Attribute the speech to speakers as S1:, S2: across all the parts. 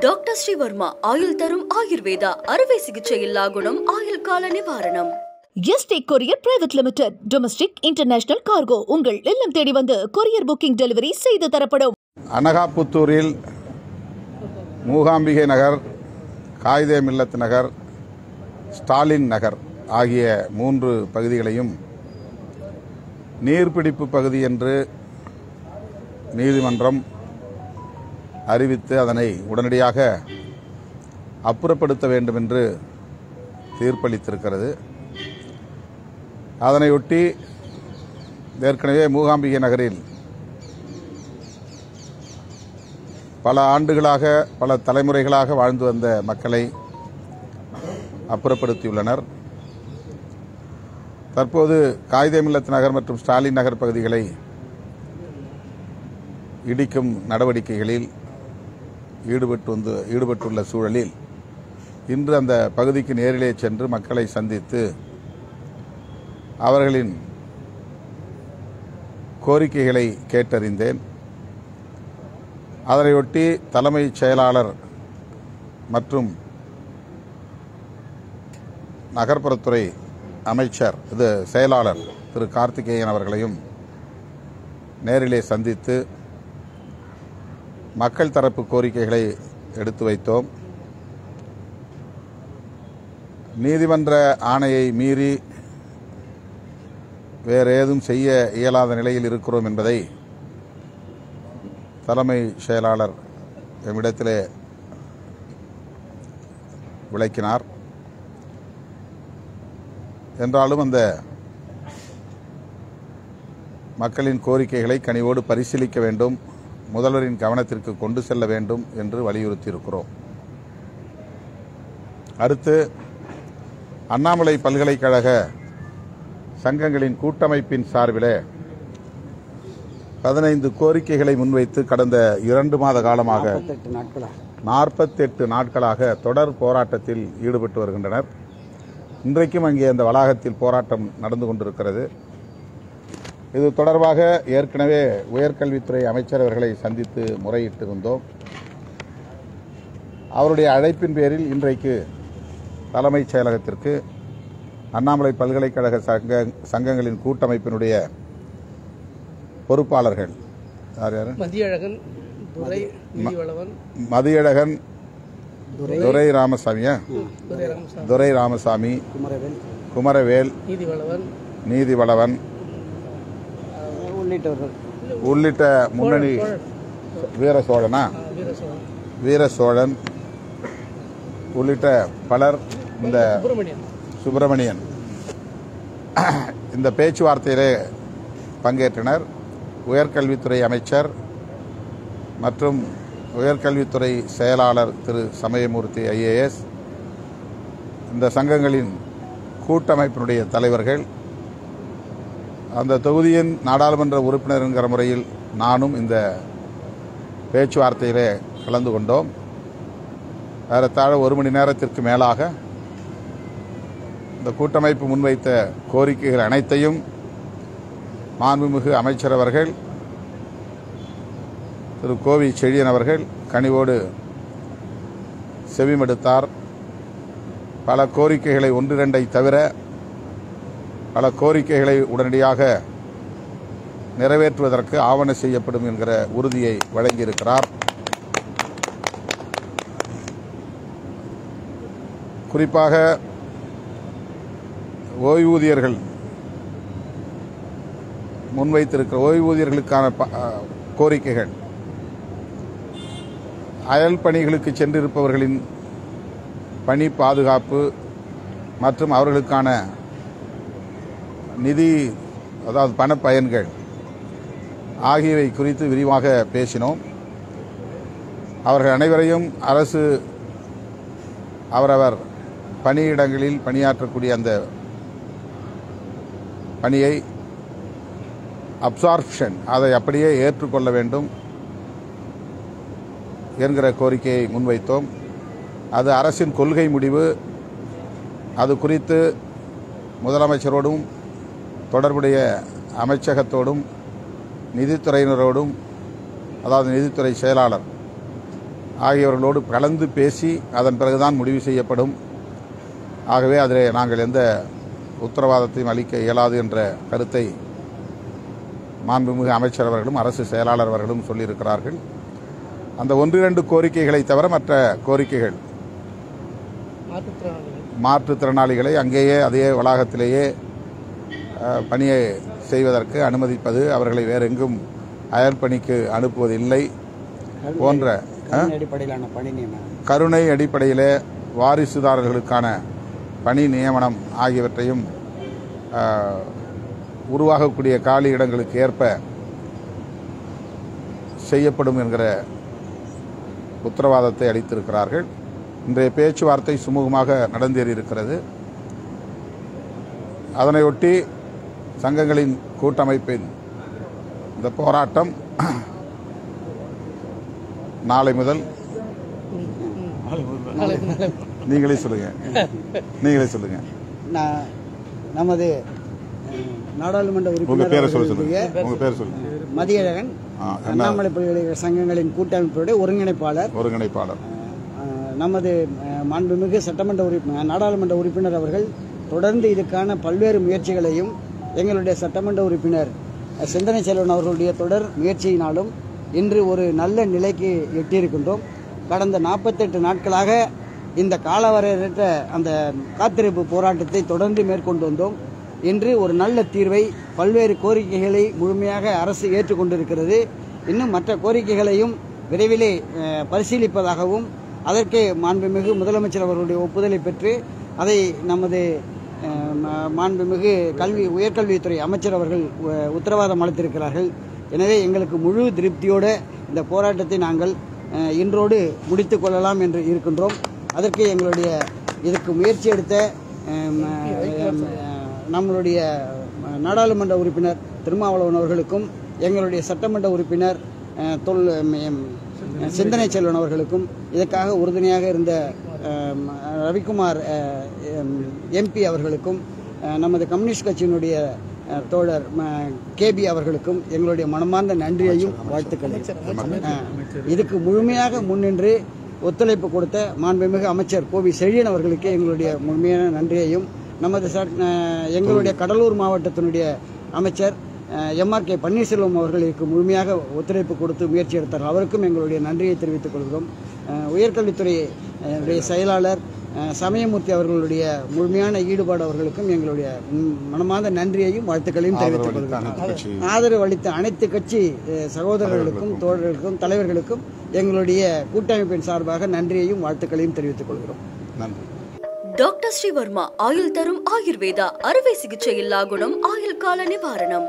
S1: Doctor Sreevarma ஆயுள் தரும் ஆயுர்வேதா அறுவை சிகிச்சையில்லா குணம் ஆயுள் கால நிவாரணம்.
S2: Yesterday courier private limited. Domestic international cargo உங்கள் இல்லம் தேடி வந்து கொரியர் புக்கிங் டெலிவரி செய்து தரப்படும்.
S3: அனகாபுத்தூரில் மூகாம்பிகை நகர், காயிதே மில்லத் நகர், ஸ்டாலின் நகர் ஆகிய 3 பகுதிகளையும் நீர்பிடிப்பு பகுதி என்று நீதிமன்றம் அறிவித்து அதனை உடனடியாக அப்புறப்படுத்த வேண்டும் என்று தீர்ப்பளித்திருக்கிறது. அதனையொட்டி ஏற்கனவே மூகாம்பிகை நகரில் பல ஆண்டுகளாக பல தலைமுறைகளாக வாழ்ந்து வந்த மக்களை அப்புறப்படுத்தியுள்ளனர். தற்போது காயிதே மில்லத் நகர் மற்றும் ஸ்டாலின் நகர் பகுதிகளை இடிக்கும் நடவடிக்கைகளில் ஈடுபட்டுள்ள சூழலில் இன்று அந்த பகுதிக்கு நேரிலே சென்று மக்களை சந்தித்து அவர்களின் கோரிக்கைகளை கேட்டறிந்தேன். அதனையொட்டி தலைமைச் செயலாளர் மற்றும் நகர்ப்புறத்துறை அமைச்சர் செயலாளர் திரு கார்த்திகேயன் அவர்களையும் நேரிலே சந்தித்து மக்கள் தரப்பு கோரிக்கைகளை எடுத்து வைத்தோம். நீதிமன்ற ஆணையை மீறி வேறு ஏதும் செய்ய இயலாத நிலையில் இருக்கிறோம் என்பதை தலைமை செயலாளர் எம்மிடத்திலே விளக்கினார். என்றாலும் அந்த மக்களின் கோரிக்கைகளை கனிவோடு பரிசீலிக்க வேண்டும், முதல்வரின் கவனத்திற்கு கொண்டு செல்ல வேண்டும் என்று வலியுறுத்தியிருக்கிறோம். அடுத்து அண்ணாமலை பல்கலைக்கழக சங்கங்களின் கூட்டமைப்பின் சார்பிலே 15 கோரிக்கைகளை முன்வைத்து கடந்த 2 மாத காலமாக 48 நாட்களாக தொடர் போராட்டத்தில் ஈடுபட்டு வருகின்றனர். இன்றைக்கும் அங்கே அந்த வளாகத்தில் போராட்டம் நடந்து கொண்டிருக்கிறது. இது தொடர்பாக ஏற்கனவே உயர்கல்வித்துறை அமைச்சர் அவர்களை சந்தித்து முறையிட்டிருந்தோம். அவருடைய அழைப்பின் பேரில் இன்றைக்கு தலைமைச் செயலகத்திற்கு அண்ணாமலை பல்கலைக்கழக சங்கங்களின் கூட்டமைப்பினுடைய பொறுப்பாளர்கள் மதியழகன், துரை ராமசாமி, குமரவேல், நீதிவளவன் உள்ளிட்ட முன்னணி வீரசோழன் உள்ளிட்ட பலர் இந்த சுப்பிரமணியன் இந்த பேச்சுவார்த்தையிலே பங்கேற்றனர். உயர்கல்வித்துறை அமைச்சர் மற்றும் உயர்கல்வித்துறை செயலாளர் திரு சமயமூர்த்தி IAS, இந்த சங்கங்களின் கூட்டமைப்பினுடைய தலைவர்கள், அந்த தொகுதியின் நாடாளுமன்ற உறுப்பினர் என்கிற முறையில் நானும் இந்த பேச்சுவார்த்தையிலே கலந்து கொண்டோம். ஏறத்தாழ 1 மணி நேரத்திற்கு மேலாக இந்த கூட்டமைப்பு முன்வைத்த கோரிக்கைகள் அனைத்தையும் மாண்புமிகு அமைச்சர் அவர்கள் திரு கோவி செழியன் அவர்கள் கனிவோடு செவிமடுத்தார். பல கோரிக்கைகளை 1-2 தவிர பல கோரிக்கைகளை உடனடியாக நிறைவேற்றுவதற்கு ஆவண செய்யப்படும் என்கிற உறுதியை வழங்கியிருக்கிறார். குறிப்பாக ஓய்வூதியர்கள் முன்வைத்திருக்கிற ஓய்வூதியர்களுக்கான கோரிக்கைகள், அயல் பணிகளுக்கு சென்றிருப்பவர்களின் பணி பாதுகாப்பு மற்றும் அவர்களுக்கான நிதி, அதாவது பணப்பயன்கள் ஆகியவை குறித்து விரிவாக பேசினோம். அவர்கள் அனைவரையும் அரசு அவரவர் பணியிடங்களில் பணியாற்றக்கூடிய அந்த பணியை அப்சார்ப்ஷன் அதை அப்படியே ஏற்றுக்கொள்ள வேண்டும் என்கிற கோரிக்கையை முன்வைத்தோம். அது அரசின் கொள்கை முடிவு. அது குறித்து முதலமைச்சரோடும் தொடர்புடைய அமைச்சகத்தோடும் நிதித்துறையினரோடும், அதாவது நிதித்துறை செயலாளர் ஆகியவர்களோடு கலந்து பேசி அதன் பிறகுதான் முடிவு செய்யப்படும். ஆகவே அதில் நாங்கள் எந்த உத்தரவாதத்தையும் அளிக்க இயலாது என்ற கருத்தை மாண்புமிகு அமைச்சர் அவர்களும் அரசு செயலாளர் அவர்களும் சொல்லியிருக்கிறார்கள். அந்த 1-2 கோரிக்கைகளை தவிர மற்ற கோரிக்கைகள் மாற்றுத்திறனாளிகளை அங்கேயே அதே வளாகத்திலேயே பணியை செய்வதற்கு அனுமதிப்பது, அவர்களை வேறு எங்கும் அயல் பணிக்கு அனுப்புவதில்லை போன்ற கருணை அடிப்படையிலே வாரிசுதாரர்களுக்கான பணி நியமனம் ஆகியவற்றையும் உருவாகக்கூடிய காலி இடங்களுக்கு ஏற்ப செய்யப்படும் என்கிற உத்தரவாதத்தை அளித்திருக்கிறார்கள். இன்றைய பேச்சுவார்த்தை சுமூகமாக நடந்தேறியிருக்கிறது. அதனையொட்டி சங்கங்களின் கூட்டமைப்பின் இந்த போராட்டம் நாளை முதல் நீங்களே சொல்லுங்க.
S4: நமது நாடாளுமன்ற உறுப்பினர் மதியழகன் அண்ணாமலை பல்கலைக்கழக சங்கங்களின் கூட்டமைப்புடைய ஒருங்கிணைப்பாளர் நமது மாண்புமிகு சட்டமன்ற நாடாளுமன்ற உறுப்பினர் அவர்கள் தொடர்ந்து இதுக்கான பல்வேறு முயற்சிகளையும் எங்களுடைய சட்டமன்ற உறுப்பினர் சிந்தனை செல்வன் அவர்களுடைய தொடர் முயற்சியினாலும் இன்று ஒரு நல்ல நிலைக்கு எட்டியிருக்கின்றோம். கடந்த 48 நாட்களாக இந்த காலவரையற்ற அந்த காத்திருப்பு போராட்டத்தை தொடர்ந்து மேற்கொண்டு வந்தோம். இன்று ஒரு நல்ல தீர்வை, பல்வேறு கோரிக்கைகளை முழுமையாக அரசு ஏற்றுக்கொண்டிருக்கிறது. இன்னும் மற்ற கோரிக்கைகளையும் விரைவிலே பரிசீலிப்பதாகவும் அதற்கு மாண்புமிகு முதலமைச்சர் அவர்களுடைய ஒப்புதலை பெற்று அதை நமது மாண்புமிகு உயர்கல்வித்துறை அமைச்சர் அவர்கள் உத்தரவாதம் அளித்திருக்கிறார்கள். எனவே எங்களுக்கு முழு திருப்தியோடு இந்த போராட்டத்தை நாங்கள் இன்றோடு முடித்துக் கொள்ளலாம் என்று இருக்கின்றோம். அதற்கு இதற்கு முயற்சி எடுத்த நம்மளுடைய நாடாளுமன்ற உறுப்பினர் திருமாவளவன் அவர்களுக்கும், எங்களுடைய சட்டமன்ற உறுப்பினர் சிந்தனை செல்வன் அவர்களுக்கும், இதற்காக உறுதுணையாக இருந்த ரவிக்குமார் எம்பி அவர்களுக்கும், நமது கம்யூனிஸ்ட் கட்சியினுடைய தோழர் கேபி அவர்களுக்கும் எங்களுடைய மனமார்ந்த நன்றியையும் வாழ்த்துக்களையும், இதுக்கு முழுமையாக முன்னின்று ஒத்துழைப்பு கொடுத்த மாண்புமிகு அமைச்சர் கோவி செழியன் அவர்களுக்கு எங்களுடைய முழுமையான நன்றியையும், நமது எங்களுடைய கடலூர் மாவட்டத்தினுடைய அமைச்சர் MRK பன்னீர்செல்வம் அவர்களுக்கு முழுமையாக ஒத்துழைப்பு கொடுத்து முயற்சி எடுத்தார்கள். அவருக்கும் எங்களுடைய நன்றியை தெரிவித்துக் கொள்கிறோம். உயர்கல்வித்துறை செயலாளர் சமயமூர்த்தி அவர்களுடைய முழுமையான ஈடுபாடு அவர்களுக்கும் எங்களுடைய மனமார்ந்த நன்றியையும் வாழ்த்துக்களையும் தெரிவித்துக் கொள்கிறோம். ஆதரவு அளித்த அனைத்து கட்சி சகோதரர்களுக்கும் தோழர்களுக்கும் தலைவர்களுக்கும் எங்களுடைய கூட்டமைப்பின் சார்பாக நன்றியையும் வாழ்த்துக்களையும் தெரிவித்துக் கொள்கிறோம்.
S3: நன்றி.
S1: டாக்டர் ஸ்ரீவர்மா ஆயுள் தரும் ஆயுர்வேதா அறுவை சிகிச்சை இல்லா குணம் ஆயுள் கால நிவாரணம்.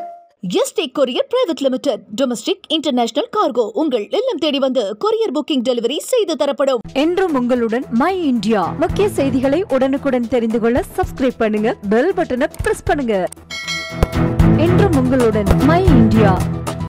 S2: Yesterday courier private limited domestic international cargo உங்கள் இல்லம் தேடி வந்து கொரியர் புக்கிங் டெலிவரி செய்து தரப்படும்.
S5: என்றும் உங்களுடன் மை இந்தியா. முக்கிய செய்திகளை உடனுக்குடன் தெரிந்து கொள்ள சப்ஸ்கிரைப் பண்ணுங்க, பெல் பட்டனை பிரஸ் பண்ணுங்க. என்றும் உங்களுடன் மை இந்தியா.